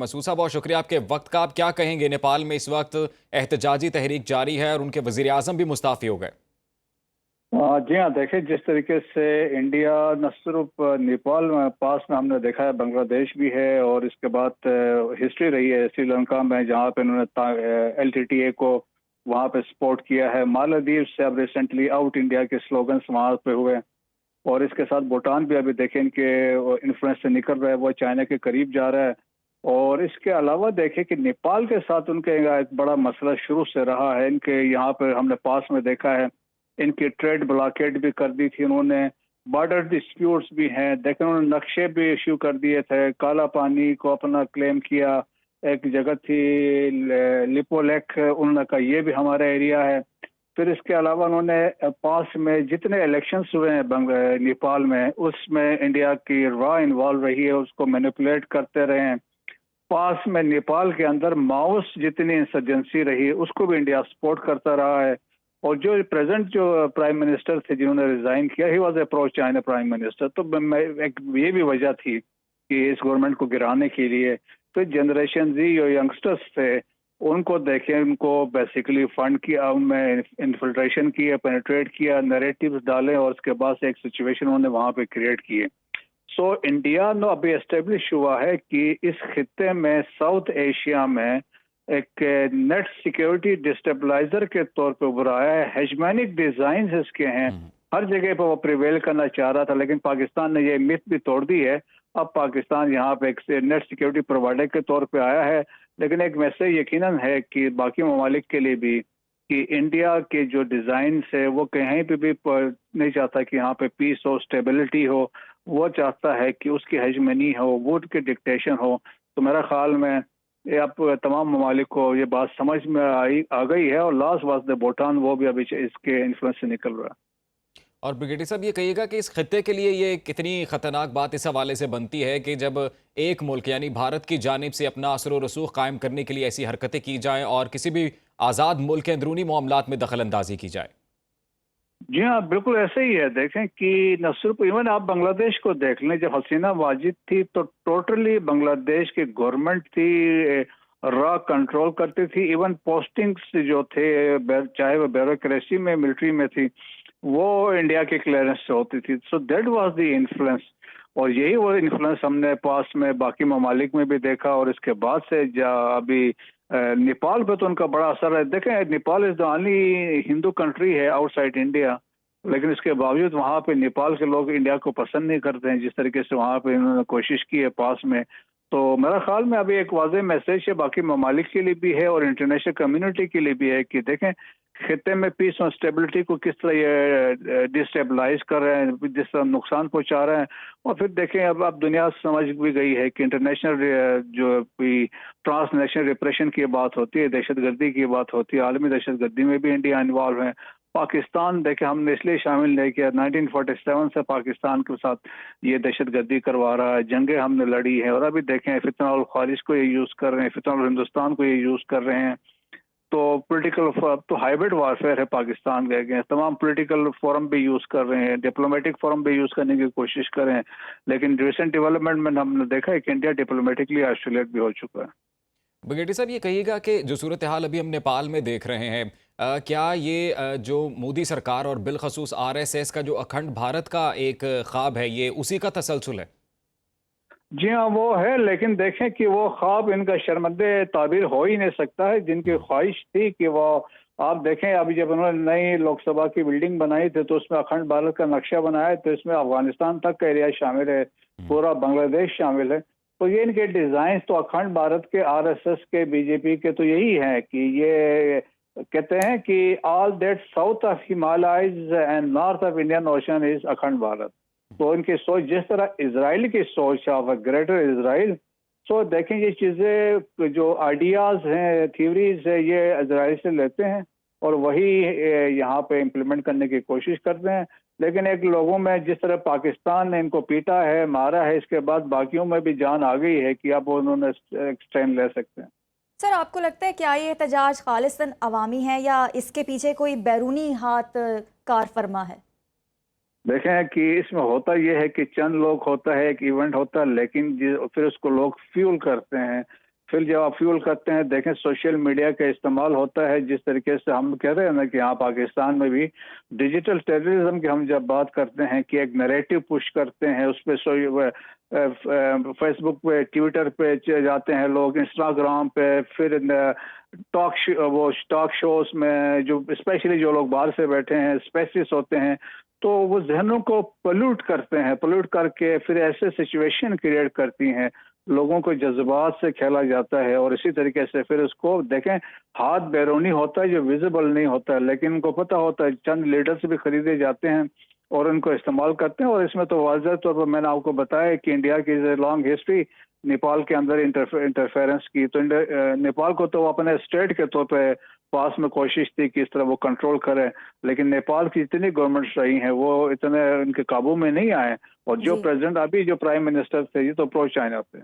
मसूद साहब, बहुत शुक्रिया आपके वक्त का। आप क्या कहेंगे, नेपाल में इस वक्त एहतजाजी तहरीक जारी है और उनके वजीर आजम भी मुस्ताफी हो गए। जी हाँ, देखिए जिस तरीके से इंडिया न सिर्फ नेपाल में पास में हमने देखा है, बांग्लादेश भी है और इसके बाद हिस्ट्री रही है श्रीलंका में जहाँ पे उन्होंने LTTE को वहाँ पे सपोर्ट किया है। मालदीव से अब रिसेंटली आउट इंडिया के स्लोगन्स वहाँ पे हुए और इसके साथ भूटान भी अभी देखें इनके इन्फ्लुएंस से निकल रहा है, वो चाइना के करीब जा रहा है। और इसके अलावा देखें कि नेपाल के साथ उनके एक बड़ा मसला शुरू से रहा है। इनके यहाँ पे हमने पास में देखा है, इनकी ट्रेड ब्लॉकेट भी कर दी थी उन्होंने, बॉर्डर डिस्प्यूट्स भी हैं। देखें उन्होंने नक्शे भी इश्यू कर दिए थे, काला पानी को अपना क्लेम किया, एक जगह थी लिपोलेक, उन्होंने कहा ये भी हमारा एरिया है। फिर इसके अलावा उन्होंने पास में जितने इलेक्शंस हुए हैं नेपाल में, उसमें इंडिया की रॉ इन्वॉल्व रही है, उसको मैनिपुलेट करते रहे हैं। पास में नेपाल के अंदर माओस जितनी इंसर्जेंसी रही उसको भी इंडिया सपोर्ट करता रहा है। और जो प्रेजेंट जो प्राइम मिनिस्टर थे जिन्होंने रिजाइन किया, he was approach China prime minister. तो एक ये भी वजह थी कि इस गवर्नमेंट को गिराने के लिए। तो जनरेशन जी जो यंगस्टर्स थे उनको देखें, उनको बेसिकली फंड किया, उनमें इन्फिल्ट्रेशन किया, पेनिट्रेट किया, नैरेटिव्स डाले और उसके बाद से एक सिचुएशन उन्होंने वहाँ पे क्रिएट किए। सो इंडिया नो अभी एस्टेब्लिश हुआ है कि इस खित्ते में, साउथ एशिया में एक नेट सिक्योरिटी डिस्टेबलाइजर के तौर पे उभरा है। हेजमैनिक डिजाइन इसके हैं, हर जगह पर वो प्रिवेल करना चाह रहा था, लेकिन पाकिस्तान ने ये मिथ भी तोड़ दी है। अब पाकिस्तान यहाँ पे एक नेट सिक्योरिटी प्रोवाइडर के तौर पे आया है। लेकिन एक मैसेज यकीनन है कि बाकी ममालिक के लिए भी कि इंडिया के जो डिजाइन है वो कहीं पे भी नहीं चाहता कि यहाँ पे पीस हो, स्टेबिलिटी हो। वो चाहता है कि उसकी हेजमनी हो, वो उसके डिक्टेशन हो। तो मेरा ख्याल में ये अब तमाम ममालिक को ये बात समझ में आ गई है। और लास्ट वाज द भूटान, वो भी अभी इसके इन्फ्लुएंस से निकल रहा है। और ब्रिगेडियर साहब, ये कहिएगा कि इस खत्ते के लिए ये कितनी खतरनाक बात इस हवाले से बनती है कि जब एक मुल्क यानी भारत की जानिब से अपना असर व रसूख कायम करने के लिए ऐसी हरकतें की जाएं और किसी भी आज़ाद मुल्क के अंदरूनी मामलात में दखल अंदाजी की जाए। जी हाँ, बिल्कुल ऐसे ही है। देखें कि न सिर्फ इवन आप बांग्लादेश को देख लें, जब हसीना वाजिद थी तो टोटली बांग्लादेश की गवर्नमेंट थी, रॉ कंट्रोल करती थी। इवन पोस्टिंग्स जो थे, चाहे वो ब्यूरोक्रेसी में, मिलिट्री में थी, वो इंडिया के क्लियरेंस से होती थी। So that was the influence. और यही वो इन्फ्लुएंस हमने पास में बाकी ममालिक में भी देखा। और इसके बाद से अभी नेपाल पे तो उनका बड़ा असर है। देखें, Nepal is the only Hindu country है आउटसाइड इंडिया, लेकिन इसके बावजूद वहाँ पे नेपाल के लोग इंडिया को पसंद नहीं करते हैं, जिस तरीके से वहाँ पे इन्होंने कोशिश की है पास में। तो मेरा ख्याल में अभी एक वाज़ेह मैसेज है बाकी ममालिक के लिए भी है और इंटरनेशनल कम्युनिटी के लिए भी है कि देखें खित्ते में पीस और स्टेबिलिटी को किस तरह ये डिस्टेबलाइज कर रहे हैं, जिस तरह नुकसान पहुंचा रहे हैं। और फिर देखें अब दुनिया समझ भी गई है कि इंटरनेशनल जो भी ट्रांसनेशनल रिप्रेशन की बात होती है, दहशतगर्दी की बात होती है, आलमी दहशतगर्दी में भी इंडिया इन्वॉल्व है। पाकिस्तान देखे हमने इसलिए शामिल नहीं किया, 1947 से पाकिस्तान के साथ ये दहशतगर्दी करवा रहा है, जंगें हमने लड़ी है। और अभी देखें फितना उल खारिज को ये यूज कर रहे हैं, फितना उल हिंदुस्तान को ये यूज कर रहे हैं। तो पॉलिटिकल तो हाइब्रिड वारफेयर है पाकिस्तान के अगेंस्ट। तमाम पॉलिटिकल फोरम भी यूज कर रहे हैं, डिप्लोमेटिक फोरम भी यूज करने की कोशिश कर रहे हैं। लेकिन रिसेंट डेवलपमेंट में हमने देखा है कि इंडिया डिप्लोमेटिकली आइसोलेट भी हो चुका है। ब्रिगेडियर साहब, ये कहिएगा कि जो सूरत हाल अभी हम नेपाल में देख रहे हैं, क्या ये जो मोदी सरकार और बिलखसूस RSS का जो अखंड भारत का एक ख्वाब है, ये उसी का तसलसल है? जी हाँ, वो है। लेकिन देखें कि वो ख्वाब इनका शर्मंदे ताबीर हो ही नहीं सकता है। जिनकी ख्वाहिश थी कि वो, आप देखें अभी जब उन्होंने नई लोकसभा की बिल्डिंग बनाई थी तो उसमें अखंड भारत का नक्शा बनाया, तो इसमें अफगानिस्तान तक का एरिया शामिल है, पूरा बांग्लादेश शामिल है। तो ये इनके डिजाइन तो अखंड भारत के, RSS के, BJP के तो यही है कि ये कहते हैं कि all that south of Himalayas and north of Indian ocean is अखंड भारत। तो इनकी सोच जिस तरह इजराइल की सोच ऑफ ग्रेटर इजराइल, सो देखें ये चीज़ें जो आइडियाज़ हैं, थ्योरीज है, ये इजराइल से लेते हैं और वही यहाँ पे इम्प्लीमेंट करने की कोशिश करते हैं। लेकिन एक लोगों में जिस तरह पाकिस्तान ने इनको पीटा है, मारा है, इसके बाद बाकियों में भी जान आ गई है कि अब उन्होंने एक स्टैंड ले सकते हैं। सर, आपको लगता है क्या ये एहतजाज खालिस्तन अवामी है या इसके पीछे कोई बैरूनी हाथ कार फरमा है? देखें कि इसमें होता यह है कि चंद लोग होता है, एक इवेंट होता है, लेकिन फिर उसको लोग फ्यूल करते हैं। फिर जब आप फ्यूल करते हैं, देखें सोशल मीडिया का इस्तेमाल होता है जिस तरीके से हम कह रहे हैं ना कि यहाँ पाकिस्तान में भी डिजिटल टेररिज्म की हम जब बात करते हैं कि एक नैरेटिव पुश करते हैं, उस पर फेसबुक पे, ट्विटर पे जाते हैं लोग, इंस्टाग्राम पे, फिर टॉक शोज में जो स्पेशली जो लोग बाहर से बैठे हैं स्पेशलिस्ट होते हैं, तो वो जहनों को पोल्यूट करते हैं, पोल्यूट करके फिर ऐसे सिचुएशन क्रिएट करती हैं, लोगों को जज्बात से खेला जाता है। और इसी तरीके से फिर उसको देखें, हाथ बैरूनी होता है जो विजिबल नहीं होता है, लेकिन उनको पता होता है, चंद लीडर्स भी खरीदे जाते हैं और उनको इस्तेमाल करते हैं। और इसमें तो वाज़ह तौर पर मैंने आपको बताया कि इंडिया की लॉन्ग हिस्ट्री नेपाल के अंदर इंटरफेरेंस की, तो नेपाल को तो वो अपने स्टेट के तौर पे पास में कोशिश थी कि इस तरह वो कंट्रोल करे, लेकिन नेपाल की जितनी गवर्नमेंट्स रही हैं वो इतने उनके काबू में नहीं आए। और जो जी। प्रेसिडेंट अभी जो प्राइम मिनिस्टर थे, ये तो प्रो चाइना थे।